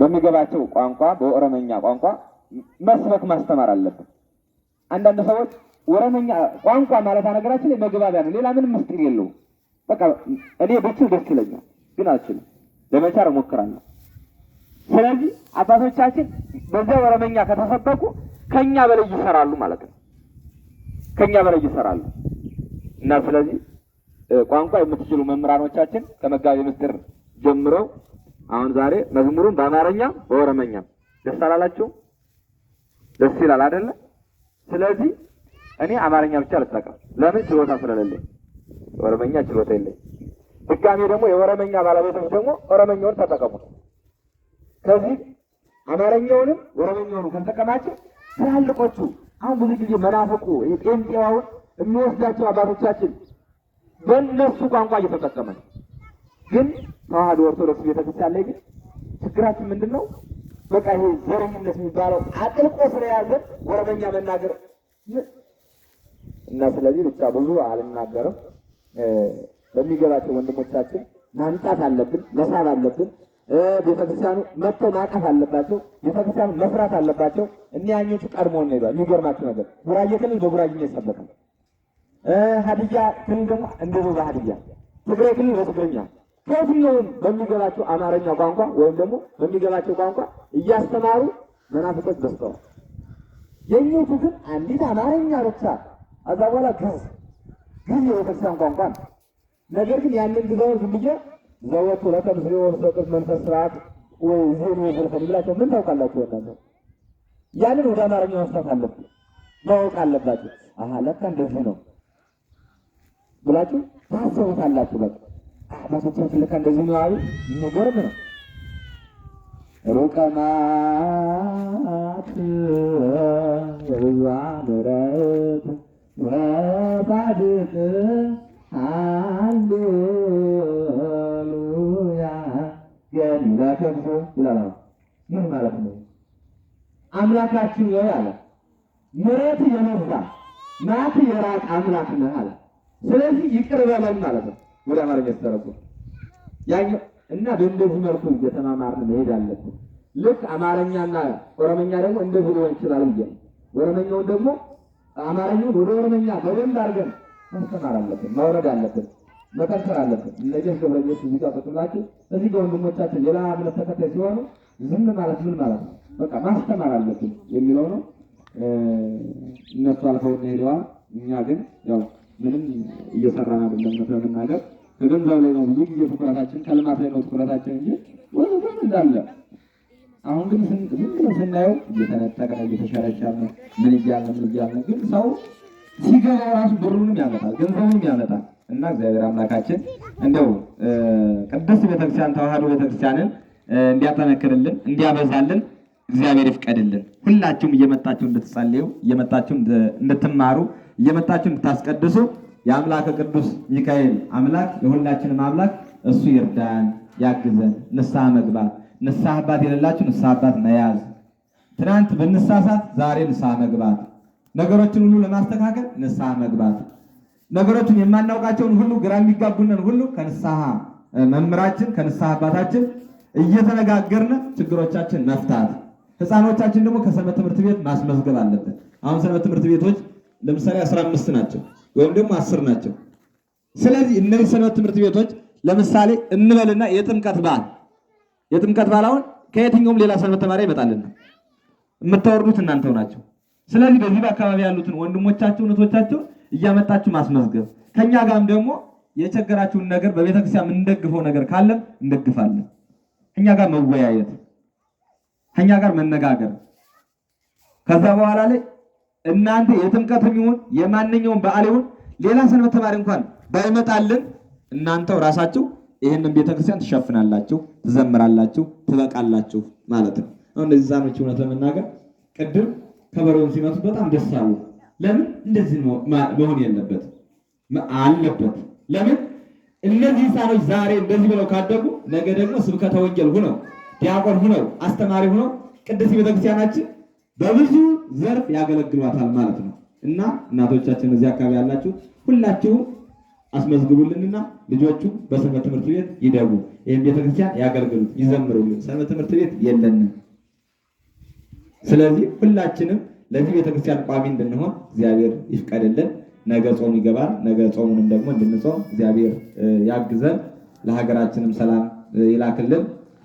በሚገባቸው ቋንቋ በኦሮመኛ ቋንቋ መስበክ ማስተማር አለብን። አንዳንድ ሰዎች ኦሮመኛ ቋንቋ ማለት ነገራችን ላይ መግባቢያ ነው፣ ሌላ ምንም ምስጢር የለውም። በቃ እኔ ብችል ደስ ይለኛል፣ ግን አልችልም። ለመቻል እሞክራለሁ። ስለዚህ አባቶቻችን በዚያ ኦሮመኛ ከተሰበኩ ከኛ በላይ ይሰራሉ ማለት ነው። ከኛ በላይ ይሰራሉ እና ስለዚህ ቋንቋ የምትችሉ መምህራኖቻችን ከመጋቢ ምስጢር ጀምሮ አሁን ዛሬ መዝሙሩን በአማርኛ በኦሮመኛ ደስ አላላችሁ? ደስ ይላል አይደለ? ስለዚህ እኔ አማርኛ ብቻ ልጠቀም። ለምን? ችሎታ ስለሌለኝ፣ ኦሮመኛ ችሎታ የለኝ። ድጋሜ ደግሞ የኦሮመኛ ባለቤቶች ደግሞ ኦሮመኛውን ተጠቀሙ። ከዚህ አማርኛውንም ኦሮመኛውንም ከተጠቀማችሁ ትላልቆቹ አሁን ብዙ ጊዜ መናፍቁ ጴንጤዋውን የሚወስዳቸው አባቶቻችን በእነሱ ቋንቋ እየተጠቀመ ነው። ግን ተዋህዶ ኦርቶዶክስ ቤተክርስቲያን ላይ ግን ችግራችን ምንድን ነው? በቃ ይሄ ዘረኝነት የሚባለው አጥልቆ ስለያዘ ኦሮመኛ መናገር እና ስለዚህ ብቻ ብዙ አልናገርም። በሚገባቸው ወንድሞቻችን ማምጣት አለብን፣ መሳብ አለብን። ቤተክርስቲያኑ መጥተው ማቀፍ አለባቸው። ቤተክርስቲያኑ መስራት አለባቸው። እኒያኞቹ ቀድሞ ነው ይባል። የሚገርማችሁ ነገር ጉራጌ ክልል በጉራጌኛ ይሰበካል። ሀዲያ ክልል ደግሞ እንደዚህ በሀዲያ፣ ትግራይ ክልል በትግርኛ፣ ከየትኛውም በሚገባቸው አማርኛ ቋንቋ ወይም ደግሞ በሚገባቸው ቋንቋ እያስተማሩ መናፍቆች በዝተዋል። የኞቹ ግን አንዲት አማርኛ ብቻ አዛ በኋላ ግዕዝ የቤተክርስቲያን ቋንቋ ነው። ነገር ግን ያንን ግዛውን ዝም ብዬ ዘወቱ ለተምስሪ ወሰቅት መንፈስ ስርዓት ወይ ዜኑ ይፈልፈል ብላችሁ ምን ታውቃላችሁ? ወጣችሁ ያንን ወደ አማርኛ መስጠት አለብን፣ ማወቅ አለባችሁ። አሃ ለካ እንደዚህ ነው ብላችሁ ታስቡታላችሁ። በቃ አባቶቻችን ለካ እንደዚህ ነው አሉ። የሚገርም ነው። ሩቀማት ወዛምረት ወባድቅ ሃሌሉያ ገንዳከብሶ ይላል። ምን ማለት ነው? አምላካችን ወይ አለ ምሕረት የነዛ ናት የራቅ አምላክ ነህ አለ። ስለዚህ ይቅር በለን ማለት ነው ወደ አማርኛ ተተረጎመ። ያኛው እና በእንደዚህ መልኩ እየተማማርን መሄድ አለብን። ልክ አማርኛና ኦሮመኛ ደግሞ እንደዚህ ሊሆን ይችላል ብዬ ኦሮመኛውን ደግሞ አማርኛውን ወደ ኦሮመኛ በደንብ አድርገን ማስተማር አለብን፣ ማውረድ አለብን፣ መጠንከር አለብን። እነዚህ ገብረኞች እዚህ ጋር ተጥላችሁ እዚህ ጋር ወንድሞቻችን ሌላ እምነት ተከታይ ሲሆኑ ዝም ማለት ምን ማለት ነው? በቃ ማስተማር አለብን የሚለው ነው። እነሱ አልፈው ሄደዋል። እኛ ግን ያው ምንም እየሰራን አይደለም። ለመናገር ከገንዘብ ላይ ነው ብዙ ጊዜ ትኩረታችን፣ ከልማት ላይ ነው ትኩረታችን እንጂ ወይም እንዳለ አሁን ግን ስናየው እየተነጠቀ እየተሸረሸረ ምን እያልን ግን ሰው ሲገባ ራሱ ብሩንም ያመጣል ገንዘቡንም ያመጣል። እና እግዚአብሔር አምላካችን እንደው ቅድስት ቤተክርስቲያን ተዋህዶ ቤተክርስቲያንን እንዲያጠነክርልን እንዲያበዛልን እግዚአብሔር ይፍቀድልን። ሁላችሁም እየመጣችሁ እንድትጸልዩ፣ እየመጣችሁ እንድትማሩ፣ እየመጣችሁ እንድታስቀድሱ የአምላክ ቅዱስ ሚካኤል አምላክ የሁላችንም አምላክ እሱ ይርዳን፣ ያግዘን። ንስሐ መግባት ንስሐ አባት የሌላችሁ ንስሐ አባት መያዝ፣ ትናንት በንሳሳት ዛሬ ንስሐ መግባት፣ ነገሮችን ሁሉ ለማስተካከል ንስሐ መግባት፣ ነገሮችን የማናውቃቸውን ሁሉ ግራ የሚጋቡንን ሁሉ ከንስሐ መምህራችን ከንስሐ አባታችን እየተነጋገርን ችግሮቻችን መፍታት፣ ህፃኖቻችን ደግሞ ከሰንበት ትምህርት ቤት ማስመዝገብ አለብን። አሁን ሰንበት ትምህርት ቤቶች ለምሳሌ 15 ናቸው ወይም ደግሞ 10 ናቸው። ስለዚህ እነዚህ ሰንበት ትምህርት ቤቶች ለምሳሌ እንበልና የጥምቀት በዓል አሁን ከየትኛውም ሌላ ሰንበት ተማሪ ይመጣልና የምታወርዱት እናንተው ናቸው። ስለዚህ በዚህ በአካባቢ ያሉትን ወንድሞቻችሁ እህቶቻችሁ እያመጣችሁ ማስመዝገብ፣ ከኛ ጋርም ደግሞ የቸገራችሁን ነገር በቤተክርስቲያን እንደግፈው ነገር ካለም እንደግፋለን። ከኛ ጋር መወያየት፣ ከኛ ጋር መነጋገር። ከዛ በኋላ ላይ እናንተ የጥምቀትም ይሁን የማንኛውም በዓል ይሁን ሌላ ሰንበት ተማሪ እንኳን ባይመጣልን እናንተው ራሳችሁ ይሄንን ቤተክርስቲያን ትሸፍናላችሁ፣ ትዘምራላችሁ፣ ትበቃላችሁ ማለት ነው። አሁን እነዚህ ዛኖች እውነት ለመናገር ቅድም ከበሮውን ሲመቱ በጣም ደስ አሉ። ለምን እንደዚህ ነው መሆን የለበት አለበት? ለምን እነዚህ ህፃኖች ዛሬ እንደዚህ ብለው ካደጉ ነገ ደግሞ ስብከተ ወንጌል ሁነው ዲያቆን ሁነው አስተማሪ ሁነው ቅድስት ቤተክርስቲያናችን በብዙ ዘርፍ ያገለግሏታል ማለት ነው። እና እናቶቻችን እዚህ አካባቢ ያላችሁ ሁላችሁም አስመዝግቡልንና ልጆቹ በሰንበት ትምህርት ቤት ይደጉ። ይህም ቤተክርስቲያን ያገልግሉት፣ ይዘምሩልን። ሰንበት ትምህርት ቤት የለንም። ስለዚህ ሁላችንም ለዚህ ቤተክርስቲያን ቋሚ እንድንሆን እግዚአብሔር ይፍቀድልን። ነገ ጾም ይገባል። ነገ ጾሙንም ደግሞ እንድንጾም እግዚአብሔር ያግዘን። ለሀገራችንም ሰላም ይላክልን።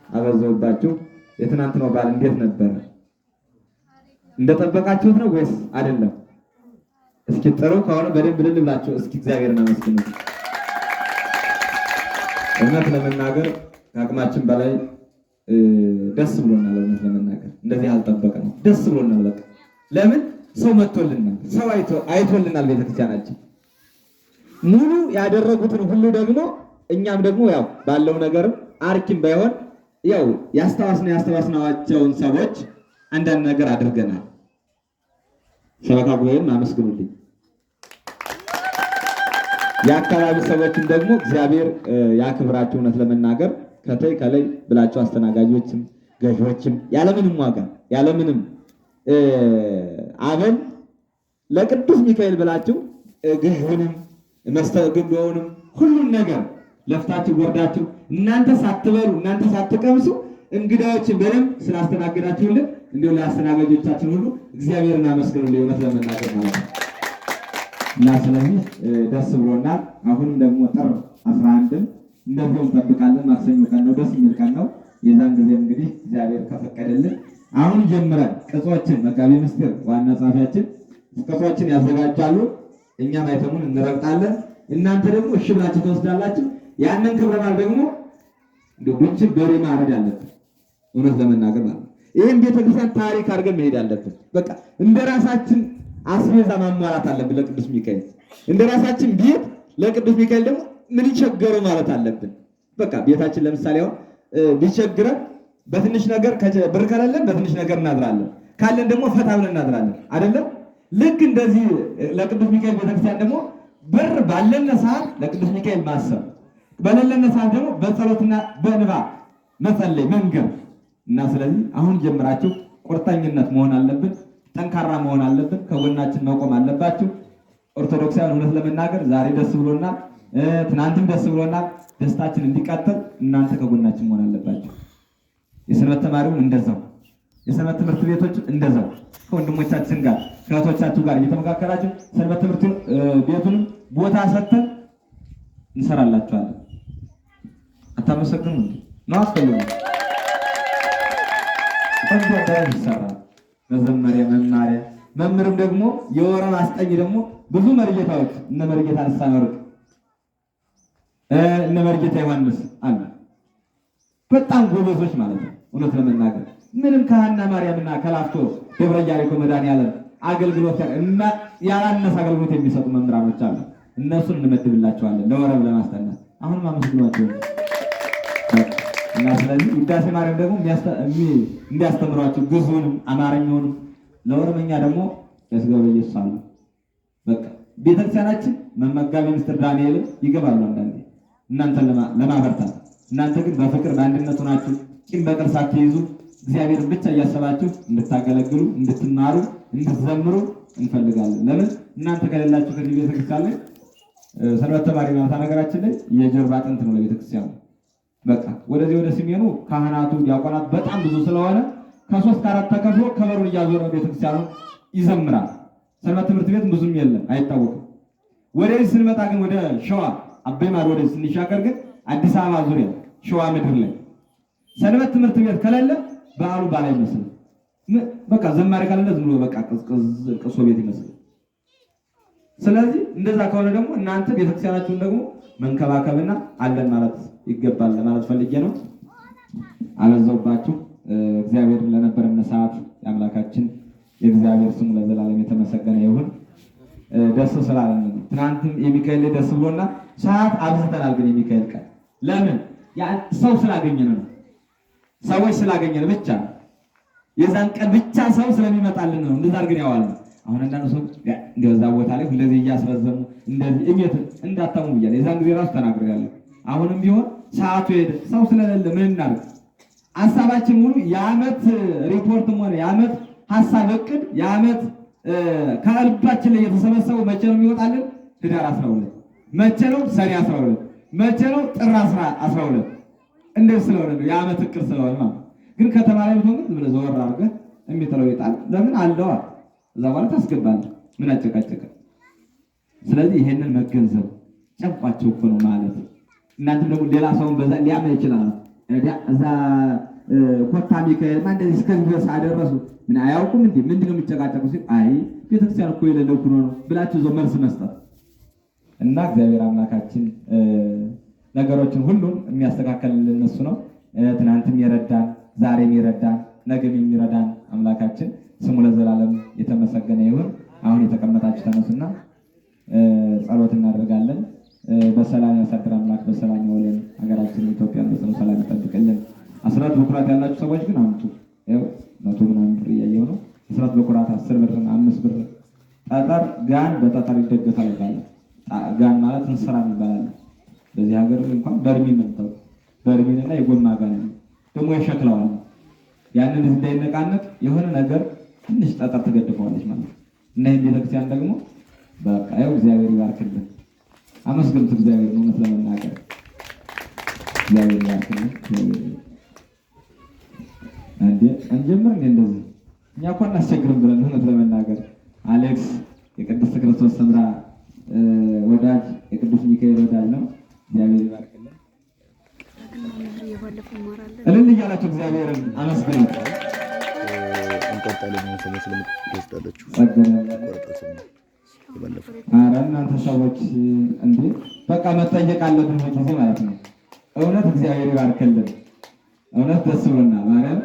አበዛውባችሁ። የትናንትናው በዓል እንዴት ነበረ? እንደጠበቃችሁት ነው ወይስ አይደለም? እስኪ ጥሩ ከሆነ በደንብ ልል ብላችሁ እስኪ እግዚአብሔርን አመስግኑ። እውነት ለመናገር ከአቅማችን በላይ ደስ ብሎናል። እውነት ለመናገር እንደዚህ አልጠበቅንም። ደስ ብሎናል። በቃ ለምን ሰው መጥቶልናል፣ ሰው አይቶልናል። ቤተክርስቲያናችን ሙሉ ያደረጉትን ሁሉ ደግሞ እኛም ደግሞ ያው ባለው ነገርም አርኪም ባይሆን ያው ያስተዋስናቸውን ሰዎች አንዳንድ ነገር አድርገናል። ሰበካ ጉባኤም አመስግኑልኝ። የአካባቢ ሰዎችም ደግሞ እግዚአብሔር ያክብራቸው። እውነት ለመናገር ከተይ ከላይ ብላቸው አስተናጋጆችም ገዢዎችም ያለምንም ዋጋ ያለምንም አበል ለቅዱስ ሚካኤል ብላችሁ ግህንም መስተንግዶውንም ሁሉን ነገር ለፍታችሁ ወርዳችሁ እናንተ ሳትበሉ እናንተ ሳትቀምሱ እንግዳዎችን በደንብ ስላስተናገዳችሁልን እንዲሁ ለአስተናጋጆቻችን ሁሉ እግዚአብሔርን አመስግኑልኝ። እውነት ለመናገር ማለት ነው እና ስለዚህ ደስ ብሎናል። አሁንም ደግሞ ጥር 11ን እንደዚሁ እንጠብቃለን። ማክሰኞ ቀን ነው፣ ደስ የሚል ቀን ነው። የዛን ጊዜ እንግዲህ እግዚአብሔር ከፈቀደልን አሁን ጀምረን ቅጾችን መጋቢ ምስጢር ዋና ጸሐፊያችን ቅጾችን ያዘጋጃሉ። እኛም አይተሙን እንረግጣለን። እናንተ ደግሞ እሺ ብላችሁ ትወስዳላችሁ። ያንን ክብረ በዓል ደግሞ እንደው ብቻ በሬ ማረድ አለብን። እውነት ለመናገር ማለት ነው። ይሄን ቤተክርስቲያን ታሪክ አድርገን መሄድ አለብን። በቃ እንደራሳችን አስቤዛ ማሟላት አለብን ለቅዱስ ሚካኤል። እንደራሳችን ቤት ለቅዱስ ሚካኤል ደግሞ ምን ይቸገረው ማለት አለብን። በቃ ቤታችን ለምሳሌ አሁን ቢቸግረን በትንሽ ነገር ብር ከሌለን በትንሽ ነገር እናድራለን፣ ካለን ደግሞ ፈታ ብለን እናድራለን አይደለም? ልክ እንደዚህ ለቅዱስ ሚካኤል ቤተክርስቲያን ደግሞ ብር ባለን ሰዓት ለቅዱስ ሚካኤል ማሰብ፣ በሌለን ሰዓት ደግሞ በጸሎትና በእንባ መጸለይ መንገር እና ስለዚህ አሁን ጀምራችሁ ቁርጠኝነት መሆን አለብን። ጠንካራ መሆን አለብን። ከጎናችን መቆም አለባችሁ። ኦርቶዶክሳውያን እውነት ለመናገር ዛሬ ደስ ብሎናል፣ ትናንትም ደስ ብሎናል። ደስታችን እንዲቀጥል እናንተ ከጎናችን መሆን አለባችሁ። የሰንበት ተማሪውን እንደዛው፣ የሰንበት ትምህርት ቤቶች እንደዛው ከወንድሞቻችን ጋር ከእህቶቻችሁ ጋር እየተመካከራችሁ ሰንበት ትምህርት ቤቱንም ቦታ ሰጥተን እንሰራላችኋለን። አታመሰግኑ ነው አስፈልጉ ተንተዳይ ይሰራል። መዘመሪያ መማሪያ መምህርም ደግሞ የወረብ አስጠኝ ደግሞ ብዙ መርጌታዎች እነ መርጌታ ልሳነ ወርቅ እነ መርጌታ ዮሐንስ አሉ። በጣም ጎበዞች ማለት ነው። እውነት ለመናገር ምንም ከሐና ማርያምና ከላፍቶ ደብረ ኢያሪኮ መድኃኔዓለም አገልግሎት ያላነሰ አገልግሎት የሚሰጡ መምህራኖች አሉ። እነሱን እንመድብላቸዋለን ለወረብ ለማስጠናት። አሁንም አመስግኗቸው እና ስለዚህ ውዳሴ ማርያም ደግሞ እንዲያስተምሯቸው ግዕዙንም አማርኛውንም ለወረበኛ ደግሞ ያስገበ ኢየሱስ አሉ። በቃ ቤተክርስቲያናችን መጋቢ ምስጢር ዳንኤልን ይገባሉ አንዳንዴ እናንተን ለማበርታት። እናንተ ግን በፍቅር በአንድነት ሆናችሁ ቂም በቀል ሳትይዙ እግዚአብሔርን ብቻ እያሰባችሁ እንድታገለግሉ፣ እንድትማሩ፣ እንድትዘምሩ እንፈልጋለን። ለምን እናንተ ከሌላችሁ ከዚህ ቤተክርስቲያን ላይ ሰንበት ተማሪ ማለት ነገራችን ላይ የጀርባ አጥንት ነው ለቤተክርስቲያኑ። በቃ ወደዚህ ወደ ሰሜኑ ካህናቱ ዲያቆናት በጣም ብዙ ስለሆነ ከ3 ከ4 ተከፍሎ ከበሩን እያዞረ ቤተክርስቲያኑ ይዘምራል። ሰንበት ትምህርት ቤት ብዙም የለም አይታወቅም። ወደዚህ ስንመጣ ግን ወደ ሸዋ አባይ ማዶ ወደዚህ ስንሻገር ግን አዲስ አበባ ዙሪያ ሸዋ ምድር ላይ ሰንበት ትምህርት ቤት ከሌለ በዓሉ ባል አይመስልም። በቃ ዘማሪ ካለ ዝም ብሎ በቃ ቅሶ ቤት ይመስላል። ስለዚህ እንደዛ ከሆነ ደግሞ እናንተ ቤተክርስቲያናችሁን ደግሞ መንከባከብና አለን ማለት ይገባል ለማለት ፈልጌ ነው። አበዛውባችሁ። እግዚአብሔር ለነበረን ሰዓት የአምላካችን የእግዚአብሔር ስሙ ለዘላለም የተመሰገነ ይሁን። ደስ ስላለን ትናንትም የሚካኤል ደስ ብሎና ሰዓት አብዝተናል። ግን የሚካኤል ቀን ለምን ሰው ስላገኘን ነው። ሰዎች ስላገኘን ብቻ የዛን ቀን ብቻ ሰው ስለሚመጣልን ነው። እንደዛ አድርገን ያዋል። አሁን አንዳንድ ሰው እንደዛ ቦታ ላይ ሁለዚህ እያስረዘሙ እንደዚህ እሜት እንዳታሙ ብያለሁ። የዛን ጊዜ ራሱ ተናግሬያለሁ። አሁንም ቢሆን ሰዓቱ ሄደ። ሰው ስለሌለ ምን እናድርግ? ሐሳባችን ሙሉ የዓመት ሪፖርትም ሆነ የዓመት ሐሳብ እቅድ የዓመት ከልባችን ላይ የተሰበሰበው መቼ ነው የሚወጣልን? ህዳር 12 መቼ ነው? ሰኔ 12 መቼ ነው? ጥር 12 እንደዚህ ስለሆነ ነው የዓመት እቅድ ስለሆነ ማለት ግን ከተማ ላይ ብትሆን ዝም ብለህ ዘወር አድርገህ የሚጥለው ይጣል። ለምን አለዋ እዛ በኋላ ታስገባለህ። ምን አጨቃጨቀ? ስለዚህ ይሄንን መገንዘብ ጨንቋቸው እኮ ነው ማለት። እናንተም ደግሞ ሌላ ሰውን በዛ ሊያመህ ይችላል። እዛ ኮታ ሚካኤል ማን እንደዚህ እስከዚህ ድረስ አደረሱ ምን አያውቁም እንዴ? ምንድነው የሚጨቃጨቁ ሲል አይ ቤተክርስቲያን እኮ የሌለው እኮ ነው ብላችሁ ዘው መልስ መስጠት እና እግዚአብሔር አምላካችን ነገሮችን ሁሉም የሚያስተካክልልን እሱ ነው። ትናንትም የረዳን ዛሬም የረዳን ነገም የሚረዳን አምላካችን ስሙ ለዘላለም የተመሰገነ ይሁን። አሁን የተቀመጣችሁ ተነሱና ጸሎት እናደርጋለን። በሰላም ያሳድር አምላክ፣ በሰላም ያውለን። ሀገራችን ኢትዮጵያን በጽኑ ሰላም ይጠብቅልን። አስራት በኩራት ያላችሁ ሰዎች ግን አምጡ። ያው 100 ምናምን ብር እያየሁ ነው። አስራት በኩራት 10 ብር 5 ብር ጠጠር ጋን በጠጠር ይደገፋል ይባላል። ጋን ማለት እንስራ ይባላል። በዚህ ሀገር እንኳን በርሚል ነው። በርሚልና የጎማ ጋን ደግሞ የሸክላዋል። ያንን እንዳይነቃነቅ የሆነ ነገር ትንሽ ጠጠር ትገድፈዋለች ማለት ነው። እና ይሄን ቤተክርስቲያን ደግሞ በቃ ያው እግዚአብሔር ይባርክልን። አመስግኑት እግዚአብሔር ነው። እውነት ለመናገር እግዚአብሔር ይባርክልን። አንዴ እንጀምር እንደዚህ እኛ እኮ እናስቸግርም ብለን እውነት ለመናገር አሌክስ የቅድስት ክርስቶስ ሰምራ ወዳጅ የቅዱስ ሚካኤል ወዳጅ ነው። እግዚአብሔር ይባርክልን። እልል እያላችሁ እግዚአብሔርን አመስግኑት። እንቀጣለን መስለም ወስዳለችሁ። ኧረ እናንተ ሰዎች እንዴ በቃ መጠየቅ አለብን ጊዜ ማለት ነው። እውነት እግዚአብሔር ይባርክልን። እውነት ደስ ብሎናል ማለት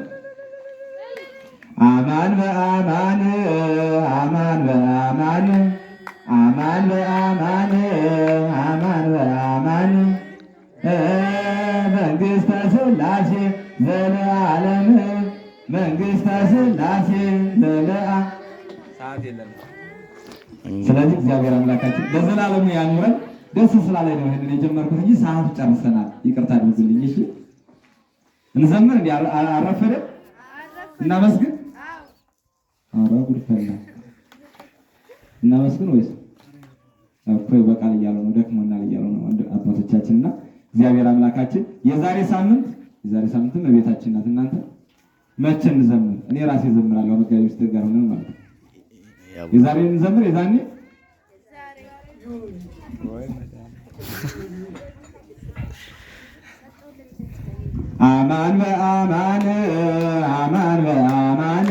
አማን በአማን አማን በአማን አማን በአማን አማን በአማን መንግሥተ ሥላሴ ዘለዓለም መንግሥተ ሥላሴ ዘለዓለም። ሰዓት የለም። ስለዚህ እግዚአብሔር አምላካችን ለዘላለሙ ያኑረን። ደስ ስላለኝ ነው ይሄንን የጀመርኩት እንጂ ሰዓቱ ጨርሰናል። ይቅርታ አድርጉልኝ። እሺ እንዘምር እንዴ? አረፈደ እናመስግን። አረ ጉድ ፈላ። እናመስግን ወይስ እኮ በቃል እያሉ ነው ደክሞናል እያሉ ነው አባቶቻችንና እግዚአብሔር አምላካችን የዛሬ ሳምንትም በቤታችን ናት። እናንተ መቼ እንዘምር? እኔ ራሴ እዘምራለሁ መጋቢ ውስጥ ጋር ሆነን ማለት ነው። የዛሬ እንዘምር የዛኔ አማን በአማን አማን በአማን